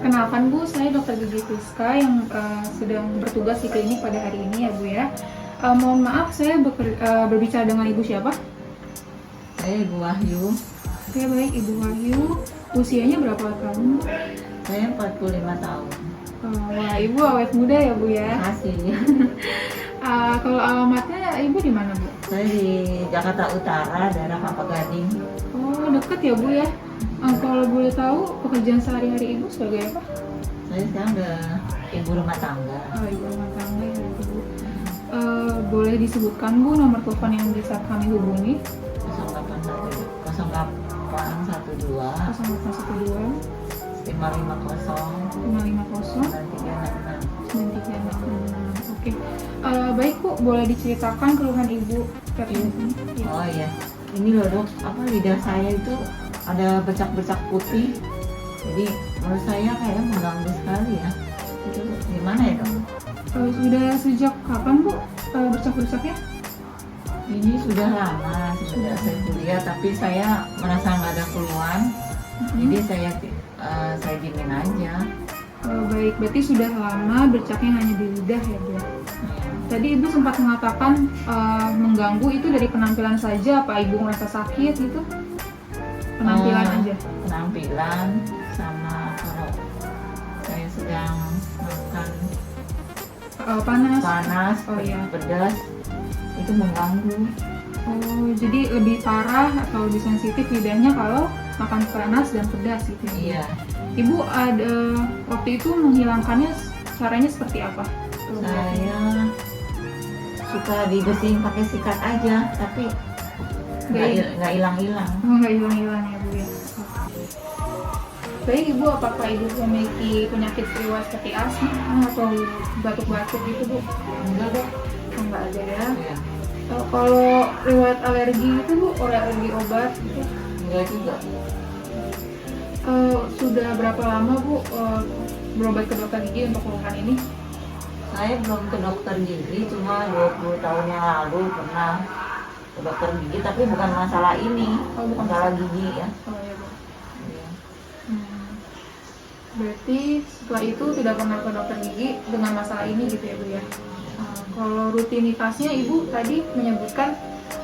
Perkenalkan Bu, saya Dr. Gigi Friska yang sedang bertugas di klinik pada hari ini ya Bu ya. Mohon maaf, saya berbicara dengan Ibu siapa? Saya Ibu Wahyu. Oke baik, Ibu Wahyu. Usianya berapa tahun? Saya 45 tahun. Wah, Ibu awet muda ya Bu ya. Makasih. Kalau alamatnya Ibu di mana Bu? Saya di Jakarta Utara, daerah Kelapa Gading. Oh, deket ya Bu ya. Kalau boleh tahu pekerjaan sehari-hari Ibu sebagai apa? Saya sekarang udah ibu rumah tangga. Oh, ibu rumah tangga ya Bu. Boleh disebutkan Bu nomor telepon yang bisa kami hubungi? 0812 0812 550 550 9366. Oke. Baik Bu, boleh diceritakan keluhan Ibu terkait ini? Ya. Oh iya, ini loh dok, lidah saya itu ada bercak-bercak putih. Jadi menurut saya kayak mengganggu sekali ya. Itu gimana ya dok? Sudah sejak kapan Bu bercak-bercaknya? Ini sudah lama, sudah saya kuliah, tapi saya merasa nggak ada keluhan. Jadi saya diemin aja. Baik, berarti sudah lama bercaknya hanya di lidah ya Bu. Tadi Ibu sempat mengatakan mengganggu itu dari penampilan saja, apa Ibu merasa sakit gitu? Penampilan aja? Penampilan sama kalau saya sedang makan Panas? Oh iya. pedas, itu mengganggu. Oh, jadi lebih parah atau lebih sensitif lidahnya kalau makan panas dan pedas gitu ya? Iya. Ibu ada waktu itu menghilangkannya caranya seperti apa? Saya suka dibersihin pakai sikat aja, tapi nggak hilang-hilang. Nggak hilang-hilang ya Bu ya? Baik Ibu, apakah Ibu memiliki penyakit riwayat seperti asma atau batuk-batuk gitu Bu? Enggak dok. Enggak ada ya? Iya. Kalau riwayat alergi itu Bu, alergi obat gitu? Enggak juga. Sudah berapa lama Bu berobat ke dokter gigi untuk keluhan ini? Saya belum ke dokter gigi, cuma 20 tahun yang lalu pernah ke dokter gigi, tapi bukan masalah ini. Oh, bukan masalah gigi ya. Oh ya Bu. Iya. Berarti setelah itu tidak pernah ke dokter gigi dengan masalah ini gitu ya Bu ya? Kalau rutinitasnya Ibu tadi menyebutkan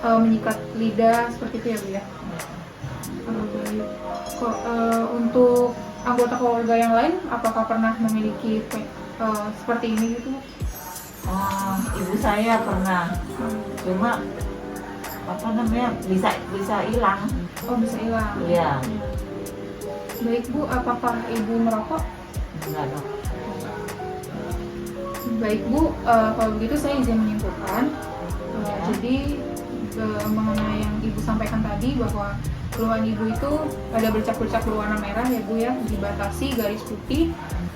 menyikat lidah seperti itu ya Bu ya? Baik. Untuk anggota keluarga yang lain, apakah pernah memiliki seperti ini gitu? Ibu saya pernah, cuma bisa hilang. Oh, bisa hilang. Iya. Baik Bu, apakah Ibu merokok? Enggak dok. Baik Bu, kalau begitu saya izin menyimpulkan. Jadi mengenai yang Ibu sampaikan tadi bahwa keluhan Ibu itu ada bercak-bercak berwarna merah ya Bu ya, dibatasi garis putih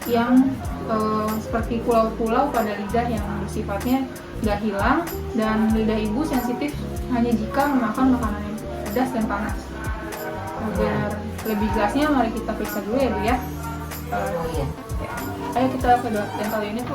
yang seperti pulau-pulau pada lidah yang bersifatnya nggak hilang, dan lidah Ibu sensitif hanya jika memakan makanan yang pedas dan panas. Agar lebih jelasnya mari kita periksa dulu ya Bu ya. Oh iya. Ayo kita ke dental unit Bu.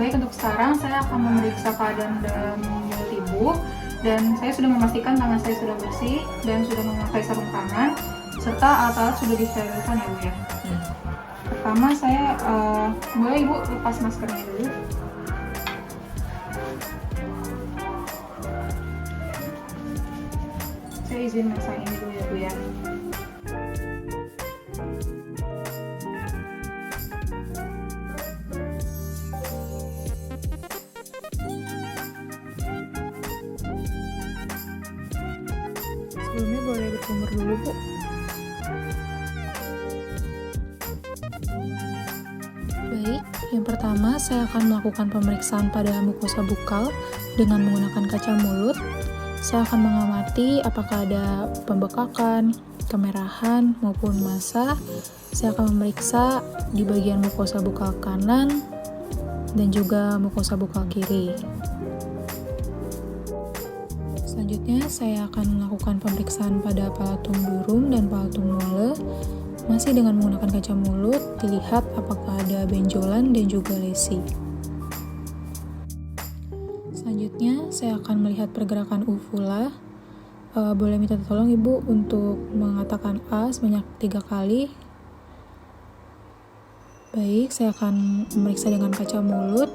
Baik, untuk sekarang saya akan memeriksa keadaan dalam mulut Ibu, dan saya sudah memastikan tangan saya sudah bersih dan sudah memakai sarung tangan serta alat-alat sudah disterilkan ya Bu ya. Pertama saya mulai Ibu lepas maskernya dulu. Saya izin masang ini dulu ya Bu ya. Sebelumnya boleh berkumur dulu Bu. Baik, yang pertama saya akan melakukan pemeriksaan pada mukosa bukal dengan menggunakan kaca mulut. Saya akan mengamati apakah ada pembekakan, kemerahan, maupun massa. Saya akan memeriksa di bagian mukosa bukal kanan dan juga mukosa bukal kiri. Selanjutnya, saya akan melakukan pemeriksaan pada palatum durum dan palatum mole. Masih dengan menggunakan kaca mulut, dilihat apakah ada benjolan dan juga lesi. Selanjutnya, saya akan melihat pergerakan uvula. Boleh minta tolong Ibu untuk mengatakan A sebanyak 3 kali. Baik, saya akan memeriksa dengan kaca mulut.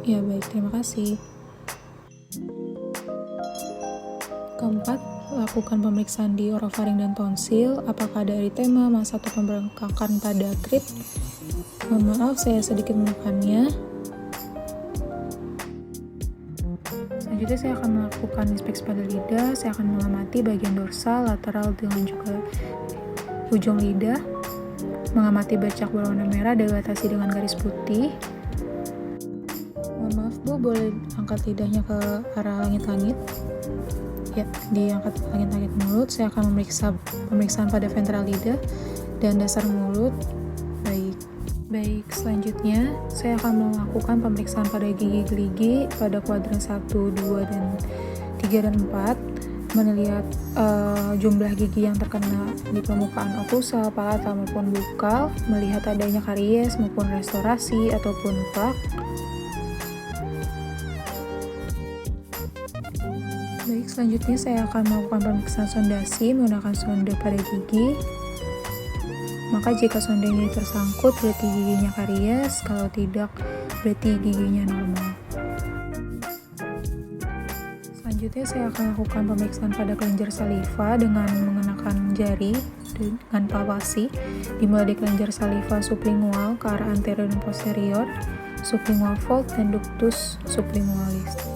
Ya, baik, terima kasih. Keempat, lakukan pemeriksaan di orofaring dan tonsil. Apakah ada eritema, massa atau pembengkakan pada krit? Mohon maaf, saya sedikit menekannya. Selanjutnya saya akan melakukan inspeksi pada lidah. Saya akan mengamati bagian dorsal, lateral, dengan juga ujung lidah. Mengamati bercak berwarna merah dilatasi dengan garis putih. Mohon maaf Bu, boleh angkat lidahnya ke arah langit-langit. Ya, diangkat langit-langit mulut. Saya akan memeriksa pemeriksaan pada ventral lidah dan dasar mulut. Baik, selanjutnya saya akan melakukan pemeriksaan pada gigi geligi pada kuadran 1, 2, dan 3 dan 4. Melihat jumlah gigi yang terkena di permukaan oklusal, palatal maupun bukal, melihat adanya karies maupun restorasi ataupun plak. Baik, selanjutnya saya akan melakukan pemeriksaan sondasi menggunakan sonde pada gigi. Maka jika sondenya tersangkut berarti giginya karies, kalau tidak berarti giginya normal. Selanjutnya saya akan lakukan pemeriksaan pada kelenjar saliva dengan menggunakan jari dengan palpasi, dimulai dari kelenjar saliva sublingual ke arah anterior dan posterior, sublingual fold dan ductus sublingualis.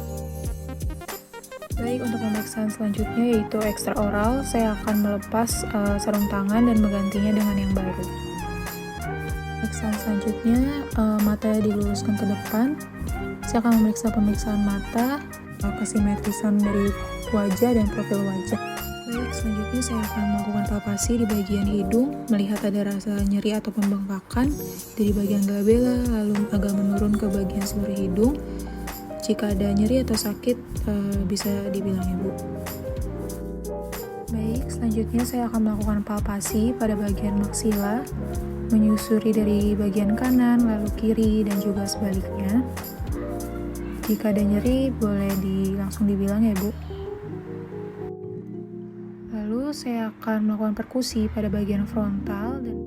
Baik, untuk pemeriksaan selanjutnya yaitu ekstraoral, saya akan melepas sarung tangan dan menggantinya dengan yang baru. Pemeriksaan selanjutnya, mata diluruskan ke depan. Saya akan memeriksa pemeriksaan mata, kesimetrisan dari wajah dan profil wajah. Baik, selanjutnya saya akan melakukan palpasi di bagian hidung, melihat ada rasa nyeri atau pembengkakan dari bagian glabella, lalu agak menurun ke bagian seluruh hidung. Jika ada nyeri atau sakit, bisa dibilang Ibu. Baik, selanjutnya saya akan melakukan palpasi pada bagian maksila, menyusuri dari bagian kanan, lalu kiri, dan juga sebaliknya. Jika ada nyeri, boleh langsung dibilang ya Bu. Lalu saya akan melakukan perkusi pada bagian frontal dan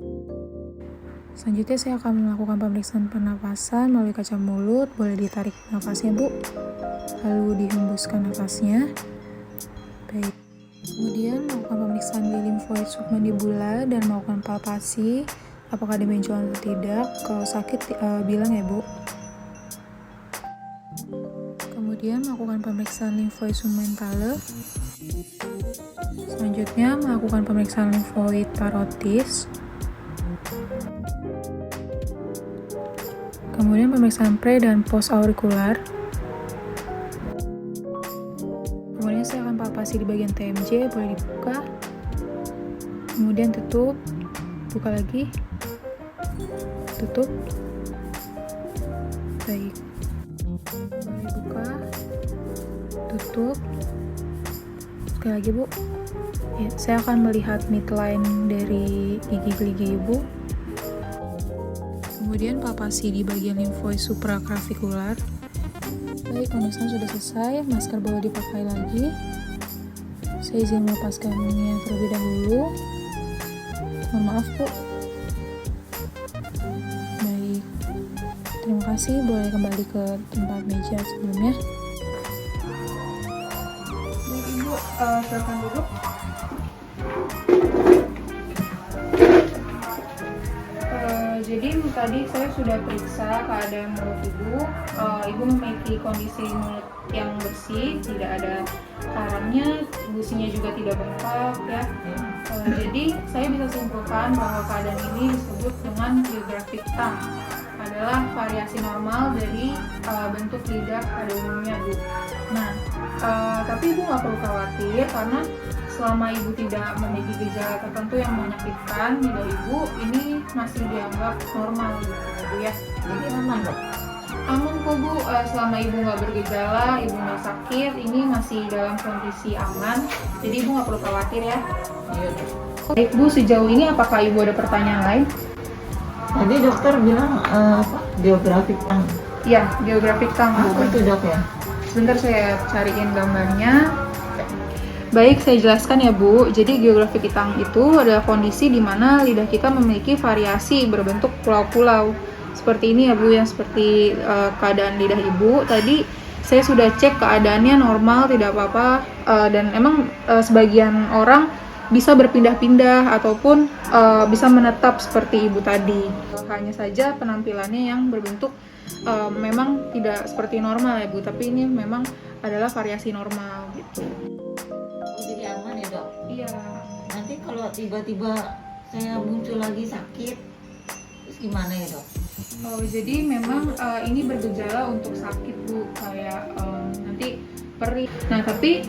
selanjutnya saya akan melakukan pemeriksaan pernapasan melalui kaca mulut. Boleh ditarik nafasnya Bu, lalu dihembuskan nafasnya. Baik. Kemudian melakukan pemeriksaan di limfoid submandibula dan melakukan palpasi apakah ada benjolan atau tidak. Kalau sakit bilang ya Bu. Kemudian melakukan pemeriksaan limfoid submentale. Selanjutnya melakukan pemeriksaan limfoid parotis. Kemudian pemeriksaan pre dan post aurikular. Kemudian saya akan palpasi di bagian TMJ, boleh dibuka. Kemudian tutup, buka lagi, tutup. Baik. Boleh buka, tutup. Sekali lagi Bu. Ya, saya akan melihat midline dari gigi geligi Ibu. Kemudian palpasi di bagian limfoid supraclavikular. Baik, pemeriksaan sudah selesai, masker boleh dipakai lagi. Saya izin melepaskannya terlebih dahulu. Mohon maaf Bu. Baik, terima kasih, boleh kembali ke tempat meja sebelumnya. Baik Ibu, silakan duduk. Jadi tadi saya sudah periksa keadaan mulut Ibu. Ibu memiliki kondisi mulut yang bersih, tidak ada karangnya, gusinya juga tidak bengkak ya. Jadi saya bisa simpulkan bahwa keadaan ini disebut dengan geographic tongue, adalah variasi normal dari bentuk lidah pada umumnya Bu. Nah, tapi Ibu nggak perlu khawatir karena selama Ibu tidak memiliki gejala tertentu yang menyakitkan lidah Ibu, ini masih dianggap normal gitu Bu ya. Jadi aman Dok? Aman kok Bu, selama Ibu nggak bergejala, Ibu nggak sakit, ini masih dalam kondisi aman. Jadi Ibu nggak perlu khawatir ya. Iya Dok. Baik Bu, sejauh ini apakah Ibu ada pertanyaan lain? Tadi dokter bilang apa? Geografik tang. Ya, geografik tang. Apa itu dok ya? Sebentar saya cariin gambarnya. Baik, saya jelaskan ya Bu. Jadi geografik itang itu adalah kondisi di mana lidah kita memiliki variasi berbentuk pulau-pulau. Seperti ini ya Bu, yang seperti keadaan lidah Ibu. Tadi saya sudah cek keadaannya normal, tidak apa-apa. Dan emang sebagian orang bisa berpindah-pindah ataupun bisa menetap seperti Ibu tadi. Hanya saja penampilannya yang berbentuk memang tidak seperti normal ya Bu, tapi ini memang adalah variasi normal gitu. Oh, jadi aman ya dok? Iya. Nanti kalau tiba-tiba saya muncul lagi sakit, terus gimana ya dok? Oh, jadi memang ini bergejala untuk sakit Bu, kayak nanti perih. Nah, tapi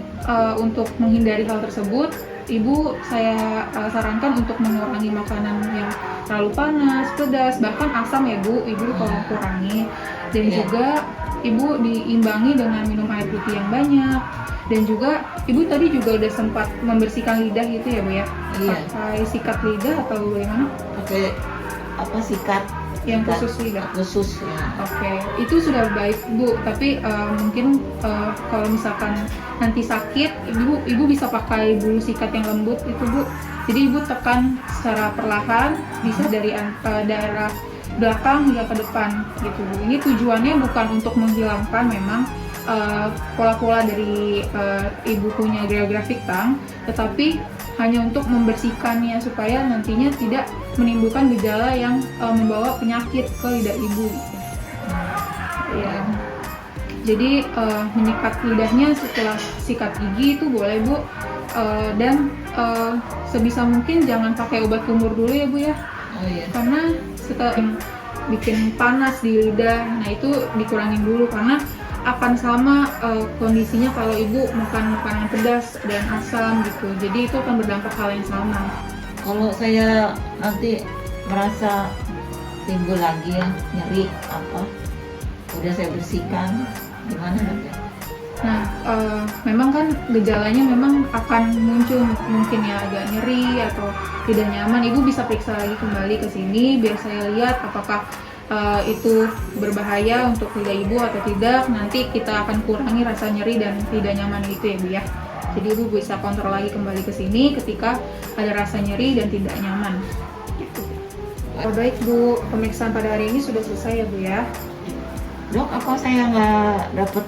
untuk menghindari hal tersebut, Ibu saya sarankan untuk mengurangi makanan yang terlalu panas, pedas, bahkan asam ya Bu, Ibu tolong kurangi. Dan juga Ibu diimbangi dengan minum air putih yang banyak. Dan juga Ibu tadi juga udah sempat membersihkan lidah gitu ya Bu ya? Iya. Pakai sikat lidah atau bagaimana? Pakai apa sikat? Yang Sikat khusus lidah? Khusus ya. Oke, itu sudah baik Bu. Tapi mungkin kalau misalkan nanti sakit, ibu bisa pakai bulu sikat yang lembut itu Bu. Jadi Ibu tekan secara perlahan, bisa dari daerah belakang hingga ke depan gitu Bu. Ini tujuannya bukan untuk menghilangkan memang pola-pola dari Ibu punya geografik tang, tetapi hanya untuk membersihkannya supaya nantinya tidak menimbulkan gejala yang membawa penyakit ke lidah Ibu. Ya. Jadi menyikat lidahnya setelah sikat gigi itu boleh Bu, dan sebisa mungkin jangan pakai obat kumur dulu ya Bu ya, Oh iya. karena setelah bikin panas di lidah, nah itu dikurangin dulu karena akan sama kondisinya kalau Ibu makan makanan pedas dan asam gitu. Jadi itu akan berdampak hal yang sama. Kalau saya nanti merasa timbul lagi ya nyeri apa, udah saya bersihkan, gimana dok ya? Nah, memang kan gejalanya memang akan muncul mungkin ya agak nyeri atau tidak nyaman. Ibu bisa periksa lagi kembali ke sini biar saya lihat apakah itu berbahaya untuk lidah Ibu atau tidak. Nanti kita akan kurangi rasa nyeri dan tidak nyaman itu ya Bu ya. Jadi Ibu bisa kontrol lagi kembali ke sini ketika ada rasa nyeri dan tidak nyaman. Gitu. Oh, baik Bu, pemeriksaan pada hari ini sudah selesai ya Bu ya. Dok, apa saya nggak dapet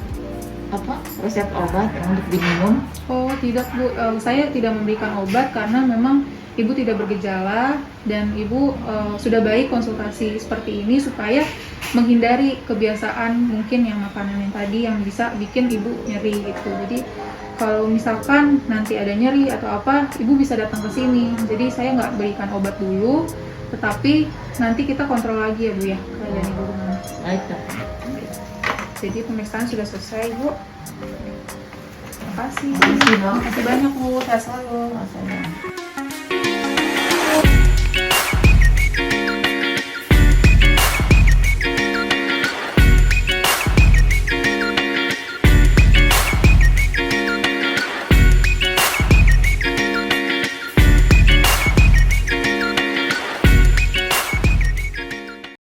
apa resep obat untuk diminum? Oh tidak Bu, saya tidak memberikan obat karena memang Ibu tidak bergejala dan Ibu sudah baik konsultasi seperti ini supaya menghindari kebiasaan mungkin yang makanan yang tadi yang bisa bikin Ibu nyeri gitu. Jadi kalau misalkan nanti ada nyeri atau apa, Ibu bisa datang ke sini. Jadi saya nggak berikan obat dulu, tetapi nanti kita kontrol lagi ya Bu ya keadaan Ibu gimana. Baik dok. Jadi pemeriksaan sudah selesai Bu. Terima kasih. Terima kasih, Dok. Terima kasih banyak Bu, sehat selalu. Rasanya.